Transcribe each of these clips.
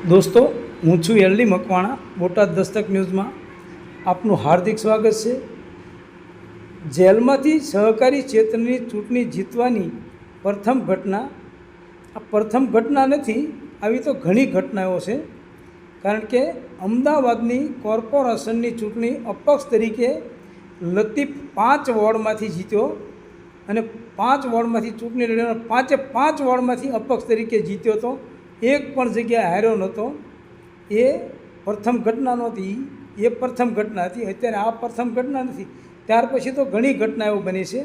દોસ્તો, હું છું એલડી મકવાણા. બોટાદ દસ્તક ન્યૂઝમાં આપનું હાર્દિક સ્વાગત છે. જેલમાંથી સહકારી ક્ષેત્રની ચૂંટણી જીતવાની પ્રથમ ઘટના. આ પ્રથમ ઘટના નથી, આવી તો ઘણી ઘટનાઓ છે. કારણ કે અમદાવાદની કોર્પોરેશનની ચૂંટણી અપક્ષ તરીકે લતીફ 5 વોર્ડમાંથી જીત્યો અને 5 વોર્ડમાંથી ચૂંટણી લડ્યો. 5 વોર્ડમાંથી અપક્ષ તરીકે જીત્યો હતો. એક પણ જગ્યાએ હાર્યો નહોતો. એ પ્રથમ ઘટના નહોતી, એ પ્રથમ ઘટના હતી. અત્યારે આ પ્રથમ ઘટના નથી. ત્યાર પછી તો ઘણી ઘટનાઓ બની છે.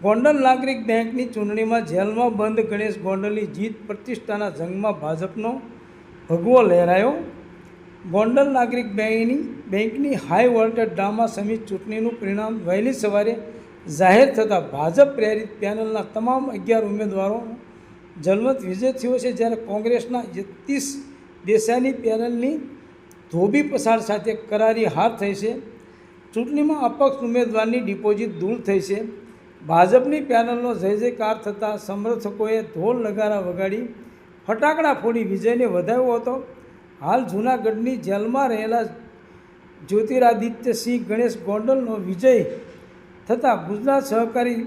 ગોંડલ નાગરિક બેંકની ચૂંટણીમાં જેલમાં બંધ ગણેશ ગોંડલની જીત, પ્રતિષ્ઠાના જંગમાં ભાજપનો ભગવો લહેરાયો. ગોંડલ નાગરિક બેંકની હાઈ વોલ્ટેજ ડ્રામા સમિતિ ચૂંટણીનું પરિણામ વહેલી સવારે જાહેર થતાં ભાજપ પ્રેરિત પેનલના તમામ 11 ઉમેદવારો જલવંત વિજય થયો છે. જ્યારે કોંગ્રેસના યતીશ દેસાઈની પેનલની ધોબી પસાર સાથે કરારી હાર થઈ છે. ચૂંટણીમાં અપક્ષ ઉમેદવારની ડિપોઝિટ દૂર થઈ છે. ભાજપની પેનલનો જય જયકાર થતાં સમર્થકોએ ઢોલ નગારા વગાડી ફટાકડા ફોડી વિજયને વધાવ્યો હતો. હાલ જૂનાગઢની જેલમાં રહેલા જ્યોતિરાદિત્ય સિંહ ગણેશ ગોંડલનો વિજય થતાં ગુજરાત સહકારી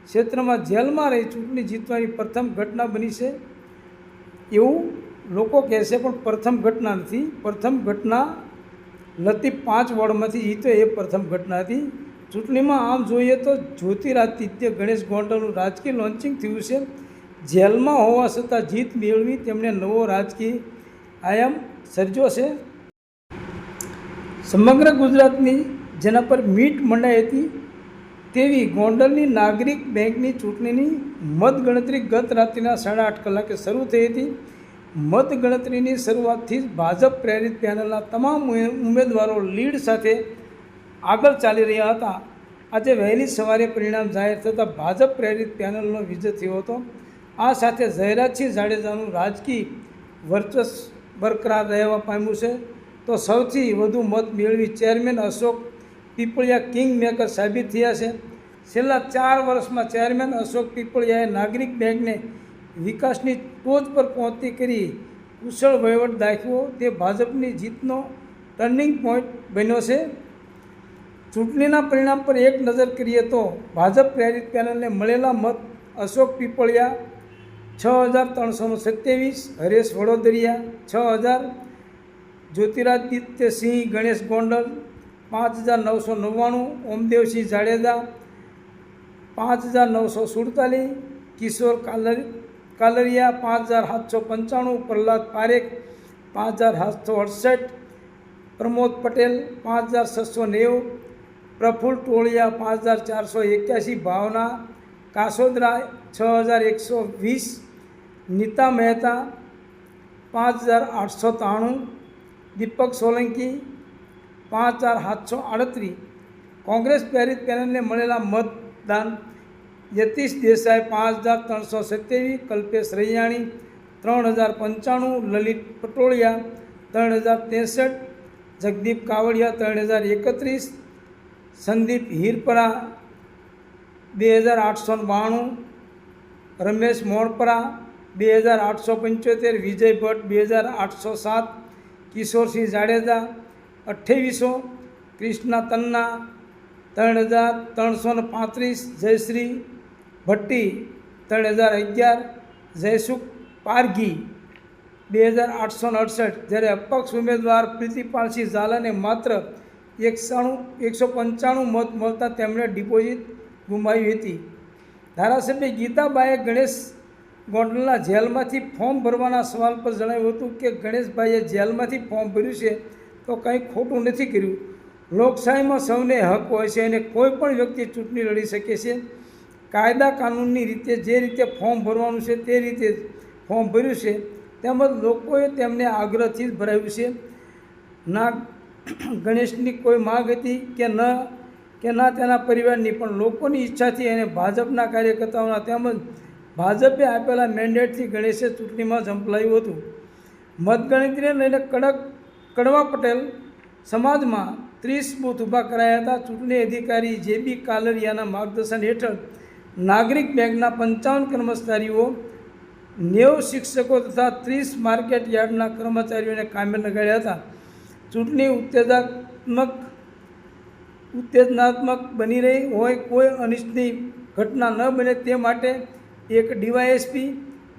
ક્ષેત્રમાં જેલમાં રહી ચૂંટણી જીતવાની પ્રથમ ઘટના બની છે એવું લોકો કહેશે, પણ પ્રથમ ઘટના નથી. પ્રથમ ઘટના લતીફ 5 વોર્ડમાંથી જીત્યો, એ પ્રથમ ઘટના હતી. ચૂંટણીમાં આમ જોઈએ તો જ્યોતિરાદિત્ય ગણેશ ગોંડલનું રાજકીય લોન્ચિંગ થયું છે. જેલમાં હોવા છતાં જીત મેળવી તેમણે નવો રાજકીય આયામ સર્જ્યો છે. સમગ્ર ગુજરાતની જેના પર મીટ મંડાઈ હતી તેવી ગોંડલની નાગરિક બેંકની ચૂંટણીની મતગણતરી ગત રાત્રિના 8:30 કલાકે શરૂ થઈ હતી. મતગણતરીની શરૂઆતથી જ ભાજપ પ્રેરિત પેનલના તમામ ઉમેદવારો લીડ સાથે આગળ ચાલી રહ્યા હતા. આજે વહેલી સવારે પરિણામ જાહેર થતાં ભાજપ પ્રેરિત પેનલનો વિજય થયો હતો. આ સાથે જયરાજસિંહ જાડેજાનું રાજકીય વર્ચસ્વ બરકરાર રહેવા પામ્યું છે. તો સૌથી વધુ મત મેળવી chairman Ashok Pipaliya king maker સાબિત થયા છે. છેલ્લા 4 વર્ષમાં ચેરમેન અશોક પીપળિયાએ નાગરિક બેંકને વિકાસની ટોચ પર પહોંચતી કરી કુશળ વહીવટ દાખવ્યો. તે ભાજપની જીતનો ટર્નિંગ પોઈન્ટ બન્યો છે. ચૂંટણીના પરિણામ પર એક નજર કરીએ તો ભાજપ પ્રેરિત પેનલને મળેલા મત: અશોક પીપળિયા 6,327, હરેશ વડોદરિયા 6,000, જ્યોતિરાદિત્ય સિંહ ગણેશ ગોંડલ 5,999, ઓમદેવસિંહ જાડેજા 5,947, કિશોર કાલરિયા 5,795, પ્રહલાદ પારેખ 5,768, પ્રમોદ પટેલ 5,690, પ્રફુલ્લ ટોળિયા 5,481, ભાવના કાસોદરા 6,120, નીતા મહેતા 5,893, દીપક સોલંકી 5,738. કોંગ્રેસ પ્રેરિત પેનલને મળેલા મતદાન: યતીશ દેસાઈ 5,327, કલ્પેશ રૈયાણી 3,095, લલિત પટોળિયા 3,063, જગદીપ કાવડિયા 3,031, સંદીપ હીરપરા 2,892, રમેશ મોણપરા 2,875, વિજય ભટ્ટ 2,807, કિશોરસિંહ જાડેજા 2800, કૃષ્ણા તન્ના 3,335, જયશ્રી ભટ્ટી 3,011, જયસુખ પારઘી 2,868. જ્યારે અપક્ષ ઉમેદવાર પ્રીતિપાલસિંહ ઝાલાને માત્ર 195 મત મળતા તેમણે ડિપોઝિટ ગુમાવી હતી. ધારાસભ્ય ગીતાબાઈએ ગણેશ ગોંડલના જેલમાંથી ફોર્મ ભરવાના સવાલ પર જણાવ્યું હતું કે ગણેશભાઈએ જેલમાંથી ફોર્મ ભર્યું છે તો કંઈ ખોટું નથી કર્યું. લોકશાહીમાં સૌને હક હોય છે અને કોઈ પણ વ્યક્તિ ચૂંટણી લડી શકે છે. કાયદા કાનૂનની રીતે જે રીતે ફોર્મ ભરવાનું છે તે રીતે ફોર્મ ભર્યું છે. તેમજ લોકોએ તેમને આગ્રહથી જ ભરાવ્યું છે. ના ગણેશની કોઈ માગ હતી કે ના તેના પરિવારની, પણ લોકોની ઈચ્છાથી અને ભાજપના કાર્યકર્તાઓના તેમજ ભાજપે આપેલા મેન્ડેટથી ગણેશે ચૂંટણીમાં ઝંપલાવ્યું હતું. મતગણતરીને લઈને કડવા પટેલ સમાજમાં 30 બૂથ ઊભા કરાયા હતા. ચૂંટણી અધિકારી JB કાલરિયાના માર્ગદર્શન હેઠળ નાગરિક બેંકના 55 કર્મચારીઓ 90 શિક્ષકો તથા 30 માર્કેટ યાર્ડના કર્મચારીઓને કામે લગાડ્યા હતા. ચૂંટણી ઉત્તેજનાત્મક બની રહી હોય, કોઈ અનિચ્છનીય ઘટના ન બને તે માટે 1 DYSP,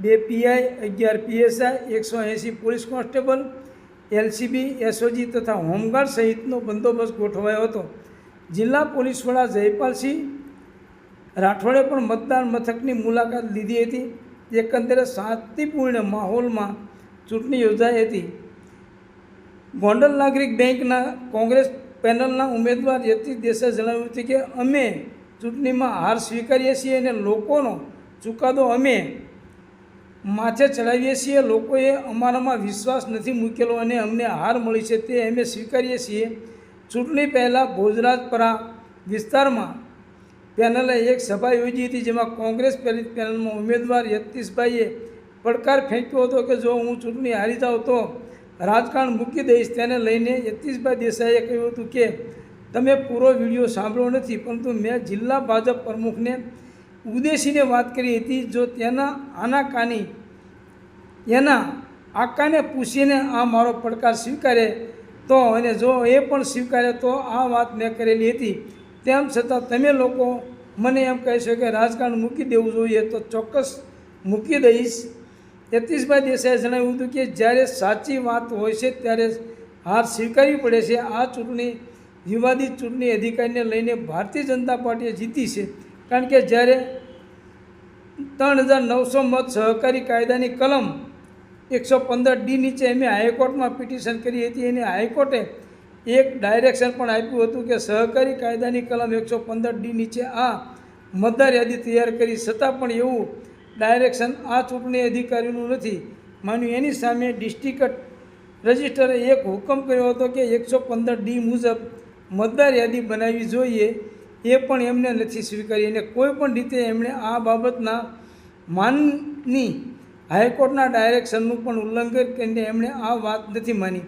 2 PI, 11 PSI, 180 police constable, LCB, SOG તથા હોમગાર્ડ સહિતનો બંદોબસ્ત ગોઠવાયો હતો. જિલ્લા પોલીસ વડા જયપાલસિંહ રાઠોડે પણ મતદાન મથકની મુલાકાત લીધી હતી. એકંદરે શાંતિપૂર્ણ માહોલમાં ચૂંટણી યોજાઈ હતી. ગોંડલ નાગરિક બેંકના કોંગ્રેસ પેનલના ઉમેદવાર યતીશ દેસાઈએ જણાવ્યું હતું કે અમે ચૂંટણીમાં હાર સ્વીકારીએ છીએ અને લોકોનો ચુકાદો અમે માથે ચડાવીએ છીએ. લોકોએ અમારામાં વિશ્વાસ નથી મૂકેલો અને અમને હાર મળી છે તે અમે સ્વીકારીએ છીએ. ચૂંટણી પહેલાં ભોજરાજપરા વિસ્તારમાં પેનલે એક સભા યોજી હતી, જેમાં કોંગ્રેસ પેનલમાં ઉમેદવાર યતીશભાઈએ પડકાર ફેંક્યો હતો કે જો હું ચૂંટણી હારી જાઉં તો રાજકારણ મૂકી દઈશ. તેને લઈને યતીશભાઈ દેસાઈએ કહ્યું હતું કે તમે પૂરો વિડીયો સાંભળ્યો નથી, પરંતુ મેં જિલ્લા ભાજપ પ્રમુખને ઉદ્દેશીને વાત કરી હતી. જો તેના એના આકાને પૂછીને આ મારો પડકાર સ્વીકારે તો, અને જો એ પણ સ્વીકારે તો આ વાત મેં કરેલી હતી. તેમ છતાં તમે લોકો મને એમ કહેશો કે રાજકારણ મૂકી દેવું જોઈએ તો ચોક્કસ મૂકી દઈશ. યતીશભાઈ દેસાઈએ જણાવ્યું હતું કે જ્યારે સાચી વાત હોય છે ત્યારે હાર સ્વીકારવી પડે છે. આ ચૂંટણી વિવાદિત ચૂંટણી અધિકારીને લઈને ભારતીય જનતા પાર્ટીએ જીતી છે, કારણ કે જ્યારે 3900 મત સહકારી કાયદાની કલમ 115D નીચે અમે હાઈકોર્ટમાં પિટિશન કરી હતી અને હાઈકોર્ટે એક ડાયરેક્શન પણ આપ્યું હતું કે સહકારી કાયદાની કલમ 115D નીચે આ મતદાર યાદી તૈયાર કરી, છતાં પણ એવું ડાયરેક્શન આ ચૂંટણી અધિકારીનું નથી માન્યું. એની સામે ડિસ્ટ્રિક્ટ રજિસ્ટરે એક હુકમ કર્યો હતો કે 115D મુજબ મતદાર યાદી બનાવવી જોઈએ, એ પણ એમને નથી સ્વીકારી અને કોઈ પણ રીતે એમણે આ બાબતના માનની હાઈકોર્ટના ડાયરેક્શનનું પણ ઉલ્લંઘન કરીને એમણે આ વાત નથી માની.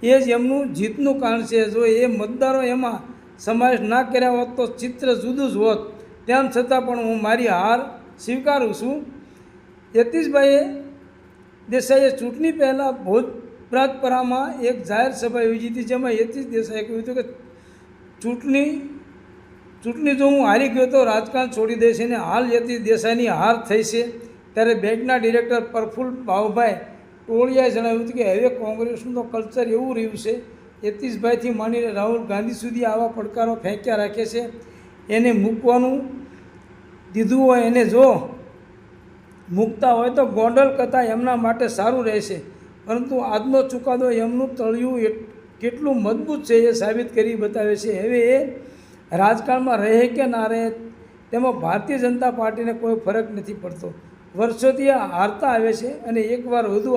એ જ એમનું જીતનું કારણ છે. જો એ મતદારો એમાં સમાવેશ ના કર્યા હોત તો ચિત્ર જુદું જ હોત. તેમ છતાં પણ હું મારી હાર સ્વીકારું છું. યતીશભાઈ દેસાઈએ ચૂંટણી પહેલાં ભોજરાજપરામાં એક જાહેર સભા યોજી હતી, જેમાં યતીશ દેસાઈએ કહ્યું હતું કે ચૂંટણી જો હું હારી ગયો તો રાજકારણ છોડી દઈશ. અને હાલ યતીશ દેસાઈની હાર થઈ છે ત્યારે બેંકના ડિરેક્ટર પ્રફુલ્લ ભાવભાઈ ટોળિયાએ જણાવ્યું હતું કે હવે કોંગ્રેસનું તો કલ્ચર એવું રહ્યું છે, યતીશભાઈથી માંડીને રાહુલ ગાંધી સુધી આવા પડકારો ફેંક્યા રાખે છે. એને મૂકવાનું દીધું હોય, એને જો મૂકતા હોય તો ગોંડલ કથા એમના માટે સારું રહેશે, પરંતુ આજનો ચુકાદો એમનું તળિયું કેટલું મજબૂત છે એ સાબિત કરી બતાવે છે. હવે એ રાજકારણમાં રહે કે ના રહે તેમાં ભારતીય જનતા પાર્ટીને કોઈ ફરક નથી પડતો. વર્ષોથી આ હારતા આવે છે અને એકવાર વધુ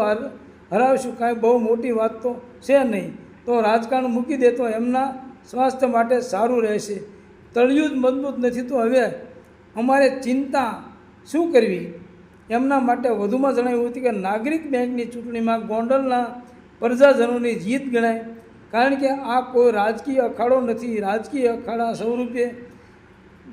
હરાવશું, કાંઈ બહુ મોટી વાત તો છે નહીં. તો રાજકારણ મૂકી દે તો એમના સ્વાસ્થ્ય માટે સારું રહેશે. તળિયું જ મજબૂત નથી તો હવે અમારે ચિંતા શું કરવી. એમના માટે વધુમાં જણાવ્યું હતું કે નાગરિક બેંકની ચૂંટણીમાં ગોંડલના પ્રજાજનોની જીત ગણાય, કારણ કે આ કોઈ રાજકીય અખાડો નથી. રાજકીય અખાડા સ્વરૂપે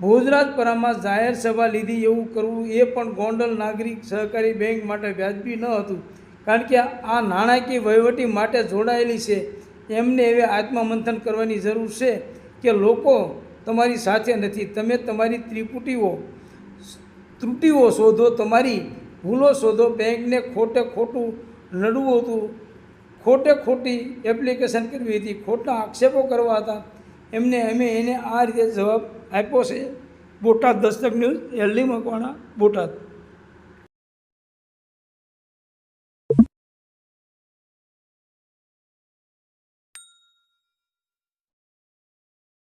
ભોજરાજપરામાં જાહેર સભા લીધી એવું કરવું એ પણ ગોંડલ નાગરિક સહકારી બેંક માટે વ્યાજબી ન હતું, કારણ કે આ નાણાકીય વહીવટી માટે જોડાયેલી છે. એમને હવે આત્મમંથન કરવાની જરૂર છે કે લોકો તમારી સાથે નથી. તમે તમારી ત્રુટિઓ શોધો, તમારી ભૂલો શોધો. બેંકને ખોટું લડવું હતું, ખોટી એપ્લિકેશન કરવી હતી, ખોટા આક્ષેપો કરવા હતા. અમે એને આ રીતે જવાબ આપ્યો છે. Botad Dastak news, LD Makwana, Botad.